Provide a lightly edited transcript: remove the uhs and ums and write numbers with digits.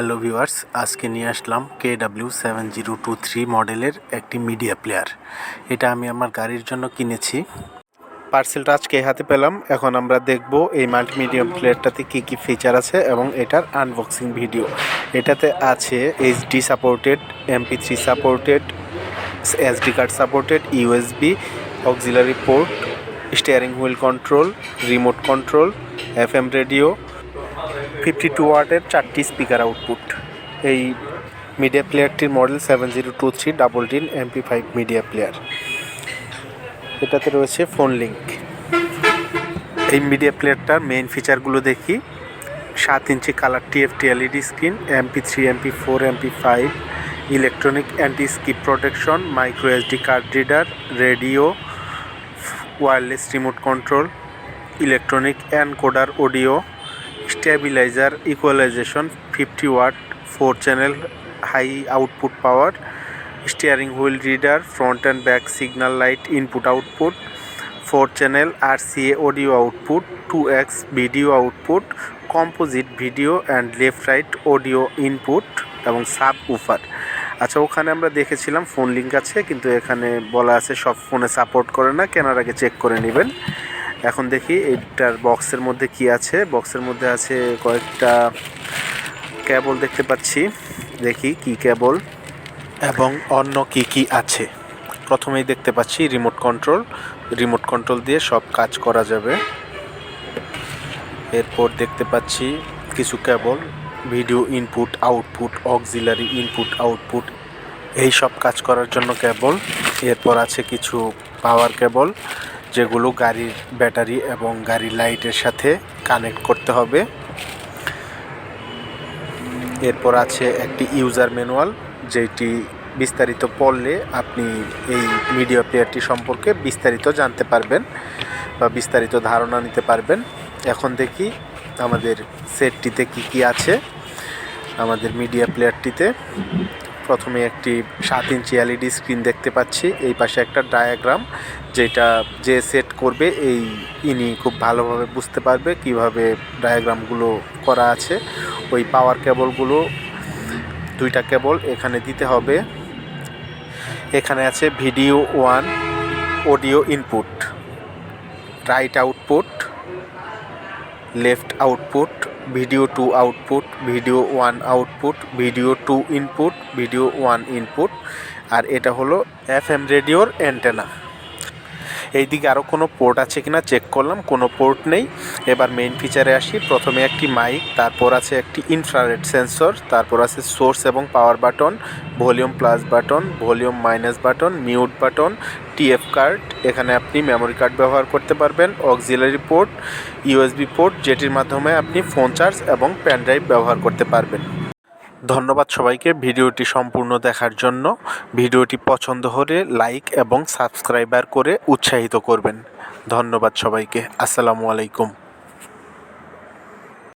Hello viewers, আজকে নিয়ে আসলাম KW7023 মডেলের একটি মিডিয়া প্লেয়ার। এটা আমি আমার গাড়ির জন্য কিনেছি। পার্সেলটা আজকে হাতে পেলাম। এখন আমরা দেখব এই মাল্টিমিডিয়া প্লেয়ারটাতে কী কী ফিচার আছে এবং এটার আনবক্সিং ভিডিও। এটাতে আছে HD supported, MP3 supported, SD card supported, USB, auxiliary port, steering wheel control, remote control, FM radio, 52 ওয়াটের 4টি স্পিকার আউটপুট। এই মিডিয়া প্লেয়ারটির model 7023 double DIN MP5 media player. এটাতে রয়েছে ফোন লিঙ্ক। এই মিডিয়া প্লেয়ারটার মেইন ফিচারগুলো দেখি। 7 inch colour TFT LED screen, MP3, MP4, MP5, electronic anti skip protection, micro SD card reader, radio, wireless remote control, electronic encoder audio, stabiliser equalisation, 50 watt 4 channel high output power, steering wheel reader, front and back signal light input output, 4 channel RCA audio output, 2x video output, composite video and left right audio input এবং subwoofer. আচ্ছা, ওখানে আমরা দেখেছিলাম phone link আছে, কিন্তু এখানে বলা আছে সব ফোনে সাপোর্ট করে না, কেনার আগে চেক করে নেবেন। এখন দেখি এটার বক্সের মধ্যে কি আছে। বক্সের মধ্যে আছে কয়েকটা কেবল দেখতে পাচ্ছি, দেখি কি কেবল এবং অন্য কি কি আছে। প্রথমেই দেখতে পাচ্ছি রিমোট কন্ট্রোল। রিমোট কন্ট্রোল দিয়ে সব কাজ করা যাবে। এরপর দেখতে পাচ্ছি কিছু cable, video input output, auxiliary input output, এই সব কাজ করার জন্য কেবল। এরপর আছে কিছু পাওয়ার কেবল, যেগুলো গাড়ির ব্যাটারি এবং গাড়ির লাইটের সাথে কানেক্ট করতে হবে। এরপর আছে একটি ইউজার ম্যানুয়াল, যেটি বিস্তারিত পড়লে আপনি এই মিডিয়া প্লেয়ারটি সম্পর্কে বিস্তারিত জানতে পারবেন বা বিস্তারিত ধারণা নিতে পারবেন। এখন দেখি আমাদের সেটটিতে কি কি আছে। আমাদের মিডিয়া প্লেয়ারটিতে প্রথমে একটি 7 ইঞ্চি LED স্ক্রিন দেখতে পাচ্ছি। এই পাশে একটা ডায়াগ্রাম, যেটা যে সেট করবে ইনি খুব ভালোভাবে বুঝতে পারবে কিভাবে ডায়াগ্রামগুলো করা আছে। ওই পাওয়ার কেবলগুলো 2টা কেবল এখানে দিতে হবে। এখানে আছে video 1 audio input, right output, left output, video 2 output, video 1 output, video 2 input, video 1 input. আর এটা হলো FM রেডিওর অ্যান্টেনা। এইদিকে আরও কোনো পোর্ট আছে কিনা চেক করলাম, কোনো পোর্ট নেই। এবার মেইন ফিচারে আসি। প্রথমে একটি মাইক, তারপর আছে একটি ইনফ্রারেড সেন্সর, তারপর আছে সোর্স এবং power button, volume plus button, volume minus button, mute button, TF card, এখানে আপনি মেমোরি কার্ড ব্যবহার করতে পারবেন, অক্সিলারি পোর্ট, USB পোর্ট, যেটির মাধ্যমে আপনি ফোন চার্জ এবং পেন ড্রাইভ ব্যবহার করতে পারবেন। ধন্যবাদ সবাইকে ভিডিওটি সম্পূর্ণ দেখার জন্য। ভিডিওটি পছন্দ হলে লাইক এবং সাবস্ক্রাইবার করে উৎসাহিত করবেন। ধন্যবাদ সবাইকে। আসসালামু আলাইকুম।